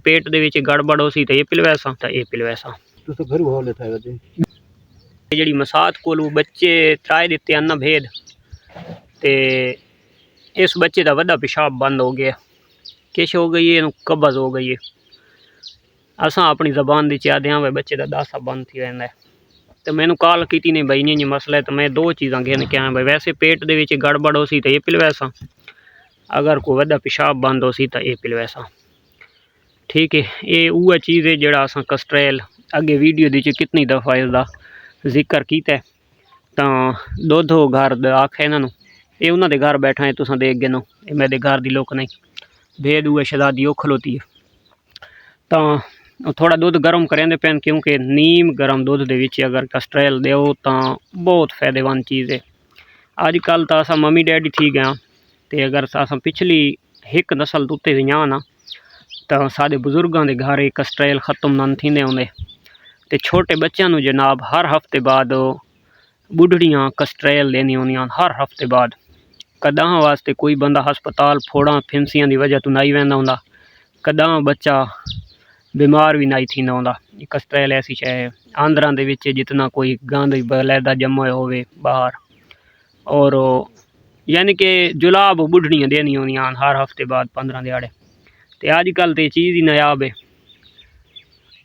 पेट दे विच गड़बड़ हो सी ते ये पिलवैसा ते ये पिलवैसा तुस घर हॉल था वदे जेड़ी मसाद कोलू बच्चे त्राए दिते अन्ना भेद ते इस बच्चे दा वड्डा पेशाब बंद हो गया किश हो गई है कब्ज हो गई है असा अपनी जबान दी चाह दें बच्चे दा दासा बंद थी रहिंदा है तो मैनू कॉल की नहीं बई इं मसला है तो मैं दो चीज़ां गिन के आया भाई वैसे पेट दे विच गड़बड़ हो सी तो ये पिलवैसा अगर कोई वड्डा पेशाब बंद हो सी तो ये पिलवैसा ठीक है। ये उह चीज़ है जड़ा असा कस्ट्रैल अगे वीडियो दी कितनी दफ़ा इसका जिक्र किया तो दुध घर आखे इन्हों ये उन्होंने घर बैठा है तुसा देख गए नो ये मेरे घर की लोक नहीं भेद हुए शहजादी वो खलोती है तो थोड़ा दुध गर्म करेंदे पैन क्योंकि नीम गर्म दुध दे विच अगर कस्ट्रैल दो तो बहुत फायदेमंद चीज़ है। अजकल तो असा मम्मी डैडी थी गया तो अगर असा पिछली एक नस्ल उत्ते विया ना तो साढ़े बुजुर्गों के घर एक कस्ट्रैल खत्म न थींदे होंदे तो छोटे बच्चों को जनाब हर हफ्ते बाद बुढ़ड़ियाँ कस्ट्रैल देनी होंदियां हर हफ्ते बाद कदा वास्ते कोई बंदा हस्पताल फोड़ा फिंसियां की वजह तो नहीं वहदा होंदा कदा बच्चा बीमार भी नहीं थींदा होंदा। कस्ट्रैल ऐसी शै है आंध्रा दे विच जितना कोई गंद बलैदा जम्मा होवे बाहर और यानी कि जुलाब बुढ़ड़ियाँ देनी होंदियां हर हफ्ते बाद 15 दिहाड़े तो अजकल तो चीज़ ही नायाब है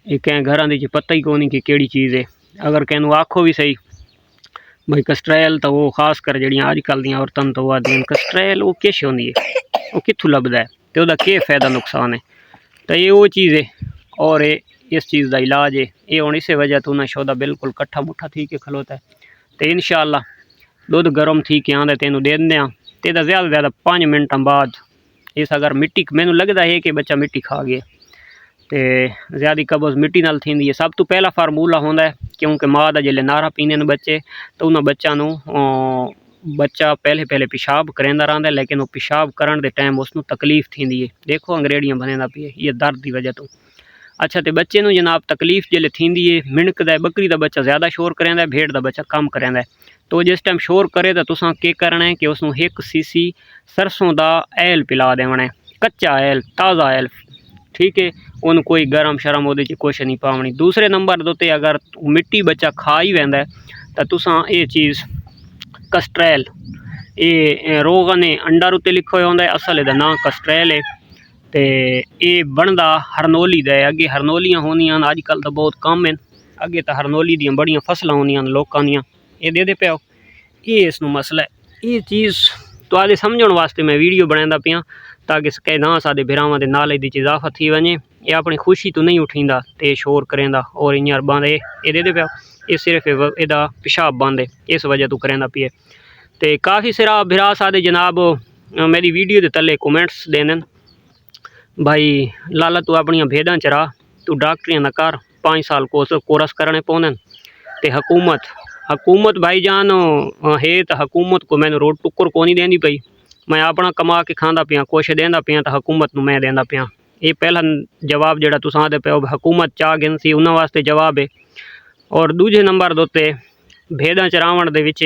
ये कैं घर पता ही कौन कि केड़ी चीज़ है अगर कैनू आखो भी सही भाई कस्ट्रैल तो वो खास कर जड़ियाँ अजकल दी औरतां तो आदि कस्ट्रैल वो किश होंदी है वो कित्थों लभदा है तो वह केह फायदा नुकसान है तो ये वो चीज़ है और इस चीज़ का इलाज है ये हुण इस वजह तो उन्हें शौदा बिल्कुल कट्ठा मुट्ठा थी के खलोता है तो इंशाअल्लाह दुध गर्म थी के आंदा तेनू दे दें तो ज़्यादा से ज़्यादा 5 मिनट बाद इस अगर मिट्टी मैनू लगता है कि बच्चा मिट्टी खा गया तो ज़्यादा कब्ज़ मिट्टी नाल थींदी है। सब तो पहला फार्मूला होंदा है क्योंकि माँ का जिले नारा पीने बच्चे तो उन्होंने बच्चों बच्चा पहले पहले पेशाब करेंदा रहिंदा है लेकिन वो पेशाब करन दे टाइम उसनू तकलीफ थींदी है देखो अंग्रेड़ियाँ बनेंदा पिए ये दर्द की वजह तो अच्छा तो बच्चे नू जनाब तकलीफ जिले थींदी है मिणकदा है बकरी का बच्चा ज़्यादा शोर करेंदा है भेड़ का बच्चा कम करेंदा है तो जिस टाइम शोर करे तो तुसां के करना है कि उसनू 1 सीसी सरसों का ऐल पिला देना है कच्चा ऐल ताज़ा ऐल ठीक है उन कोई गर्म शर्म वो कुछ नहीं पावनी। दूसरे नंबर दोते अगर मिट्टी बच्चा खा ही वैंदा है तो तुसां ये चीज़ कस्ट्रैल ये रोग ने अंडर उत्ते लिखो होंदा है असल एदा नाम कस्ट्रैल है तो ये बनदा हरनोली दा है अगे हरनोलियाँ होंदियां अजकल तो बहुत कम हैं अगे तो हरनोली दियां बड़ियां फसलां होंदियां लोकां दियां ये दे पे ये इसनू मसला है ये चीज़ तो आदे समझण वास्ते मैं वीडियो बनांदा पिया ताकि कहना साडे भिरावां दे नाले दी इजाफा थी वने ये अपनी खुशी तो नहीं उठींदा ते शोर करेंदा और इं बंद ये दे पे ये सिर्फ एदा पेशाब बंद है इस वजह तो करेंदा पिए तो काफ़ी सारा भिरा साडे जनाब मेरी वीडियो के तले कमेंट्स देने भाई लाला तू अपन भेदां चरा तू डॉक्टरियां न कर 5 साल कोर्स करने पौंदे ते हुकूमत भाईजान है तो हुकूमत को मैंने रोड टुक्कर को नहीं देनी पई मैं अपना कमा के खांदा पिया कुछ देंदा पिया तो हुकूमत मैं देंदा पिया ये पहला जवाब जड़ा तुस आदे पे हुकूमत चाह गिनसी उन्होंने वास्ते जवाब है। और दूजे नंबर दोते भेदां चरावण दे विच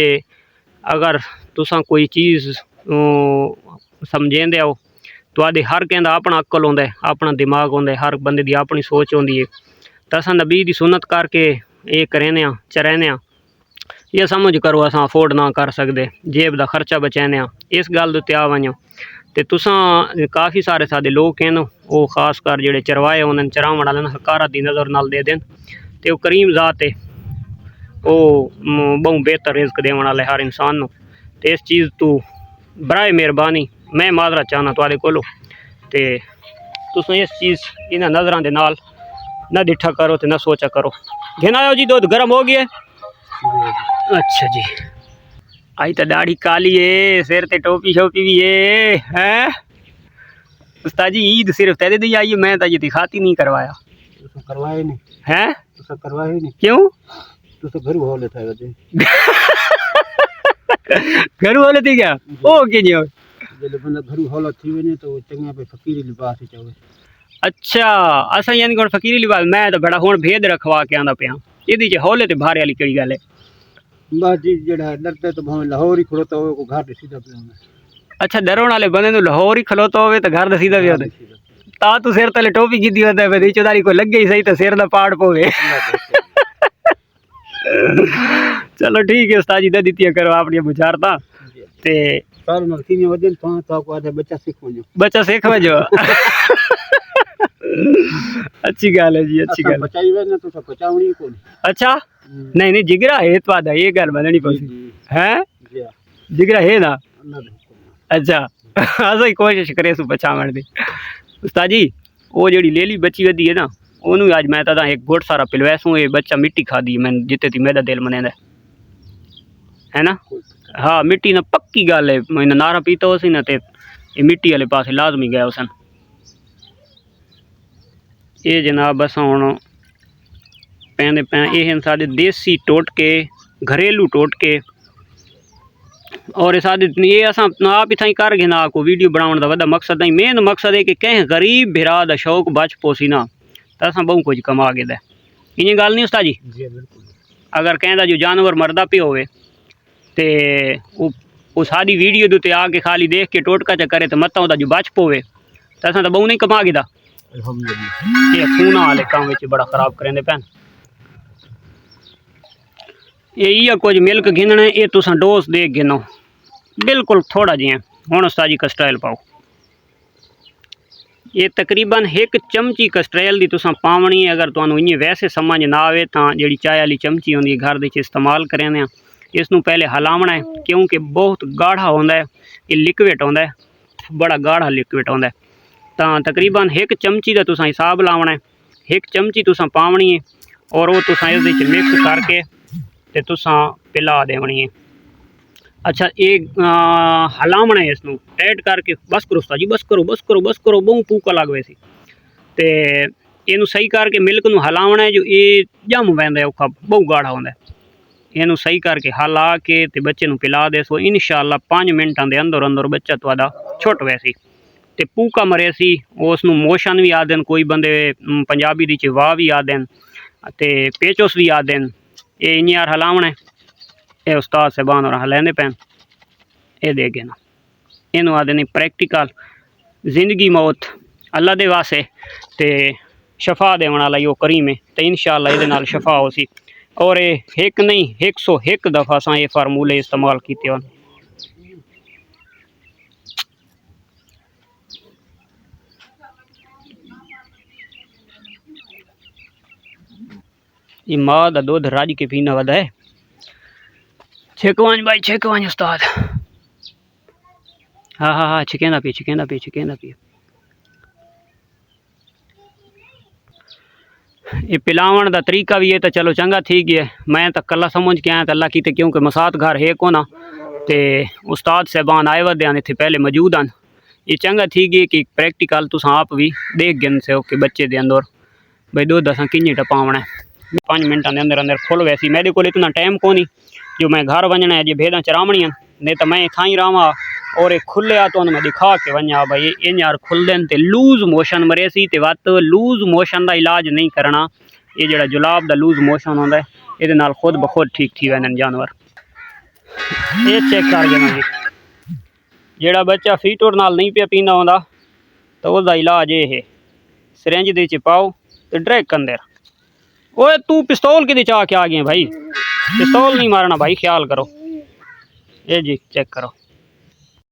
अगर तुसा कोई चीज़ समझेंदे हो तो आदे हर कहता अपना अक्ल होंदा है अपना दिमाग होंदा है हर बंदे की अपनी सोच होंदी है तो असां नबी की सुन्नत करके ये करें चरैने ये समझ करो असां अफोर्ड ना कर सकते जेब का खर्चा बचाने इस गल ते आ वञो तो तुसां काफ़ी सारे साडे लोग हैं वो खास कर जोड़े चरवाए उन्होंने चरावण वाले हकारा की नज़र नाल दे दें तो करीम ज़ात है वो बहुत बेहतर रिज्क देने वाले हर इंसान को तो इस चीज़ तू बराए मेहरबानी मैं माजरा चाहना तुहाडे कोलों ते तुस इस चीज़ इन्हां नज़रां दे नाल ना डिठा करो तो ना सोचा करो। घेना आओ जी दूध गर्म हो गया अच्छा जी आई तो दाढ़ी काली है सिर ते टोपी शोपी भी है उस्ताद जी ईद सिर्फ तेरे दी आई है मैं तो ये दिखाती नहीं करवाया करवाए नहीं है करवाए नहीं क्यों तो घर हो लेता है घर वाले थी क्या ओ के नहीं जब बंदा घर हौला थी वने तो चंगा पे फकीरी लिबास ही चाहे अच्छा असा यानी कोई फकीरी लिबास मैं तो बड़ा हुण भेद रखवा के आंदा पिया इहदी च हौले ते भारे वाली केड़ी गल है बस जी जड़ा डरते तो भावे लाहौर ही खड़ोता हो को घर सीधा पे होना। अच्छा डरन वाले बंदे नूं लाहौर ही खलोता होवे तो घर सीधा पे होंदा ता तू सिर तले टोपी की होता है फिर चौधारी को लग गई सही तो सिर दा पाड़ पोवे। चलो ठीक है उस्ताद जी दे दित्तियां करो अपनी बुझारता ते सारे नाल तीन वजन तो को आधे बच्चा सीख वजो बच्चा सीख वजो। अच्छी गल है जी अच्छी गल बचाई वे ना तो बचावणी कोनी। अच्छा नहीं नहीं जिगरा है तो ये गल बननी पड़ी है जिगरा है ना। अच्छा असा कोशिश करे सु बचावन दी उस्ताद जी। वो जेड़ी लेली बच्ची वधी है ना ओनू आज मैं ता एक गुट सारा पिलवैसू ये बच्चा मिट्टी खादी मैं जिते थी मेरा दिल मनेंदा है ना। हाँ मिट्टी ना पक्की गल है मैंने नारा पीता हो सी ना ते ये मिट्टी वाले पासे लाजमी गया उसन। ये जनाब बस हुण पैंदे पै ये साडे देसी टोटके घरेलू टोटके और ये साडे ये असां आप इथाई कर गए ना को वीडियो बनाने का वड्डा मकसद नहीं मेन मकसद है कि कहीं गरीब भिरा दा शौक बच पोसी ना तो असां बहुत कुछ कमा गए दा इन गल नहीं उस्ताद जी। अगर कहीं जो जानवर मरदा पे होवे ते वो साडी वीडियो दे आके खाली देख के टोटका च करे तो मत्ता जो बच पोवे तो असां तो बहुत नहीं कमा गए ये खूना वाले काम विच बड़ा खराब करेंदे पैन। ये कुछ मिल्क गिनने ये तुसा डोज दे गिनो बिल्कुल थोड़ा जिहा हुण उस्ताद जी कस्ट्रैल पाओ ये तकरीबन एक चमची कस्ट्रैल दी तुसा पावनी है। अगर तुहानू इं वैसे समझ ना आवे तो जी चाय वाली चमची होंदी है घर दे इस्तेमाल करें इसनू पहले हिलावना है क्योंकि बहुत गाढ़ा होंदा है ये लिक्विड होंदा है बड़ा गाढ़ा लिक्विड होंदा है तो तकरीबन एक चमची का तुसा हिसाब लावना है एक चमची तुसा पावनी है और वो तुसा इस मिक्स करके ते तुसा पिला देवनी है। अच्छा ये हलावना है इसनू टाइट करके बस करो उस्ताद जी बस करो बस करो बस करो बहुत भूका लग वैसी ते इनू सही करके मिल्क नू हलावना है जो ये जम पैंदा है औखा बहुत गाढ़ा होंदा है इनू सही करके हला के ते बच्चे नू पिला दे सो इंशाअल्लाह 5 मिनटां दे अंदर अंदर बच्चा तुहाडा छुट वैसी ते पूका मरे सी उसनू मोशन भी आदन कोई बंदे पंजाबी दी च वाह भी आदन ते पेचोस भी आदन ये इन यार हलावना है ये उस्ताद साहबान और हलैंदे पैन ये देगे ना इनू आदे नहीं प्रैक्टिकल जिंदगी मौत अल्लाह दे वास्ते ते शफा देने वाला यो करीम है तो इंशाअल्लाह ये नाल शफा हो सी और ये एक नहीं 101 दफ़ा असा ये फार्मूले इस्तेमाल किए हो। ये माँ का दूध रज के पीना वदा है छिकवांज भाई छिकवांज उस्ताद हाँ हाँ हाँ छिकेंदा पी छिकेंदा पी छिकेंदा पी। ये पिलावन का तरीका भी है तो चलो चंगा ठीक है मैं तो कला समझ के आया तो अल्लाह की क्योंकि मसात घर है को ना ते उस्ताद साहबान आए वदे इतने पहले मौजूद हैं ये चंगा ठीक है कि प्रैक्टिकल तुस आप भी देख गए से कि बच्चे के अंदर भाई दूध असा कि टपावना है 5 मिनटा के अंदर अंदर खुल वैसी मेरे को इतना टाइम को नहीं जो मैं घर वजना है जो भेदा चरावनियाँ नहीं तो मैं इतना ही रहा और एक खुले तो मैं दिखा के वजा भाई इन यार खुलते तो लूज मोशन मरे सी तो वत लूज मोशन का इलाज नहीं करना ये जरा जुलाब का लूज मोशन होंगे ये खुद ब खुद ठीक थी वैन जानवर ये चेक कर देना जी जोड़ा बच्चा फीटोर नाल नहीं पे पींदा होंदा तो उसका इलाज ये है सिरंज दे च पाओ तो ड्रैग कंदे ओए तू पिस्तौल कि चाह के आ गए भाई पिस्तौल नहीं मारना भाई ख्याल करो ये जी चेक करो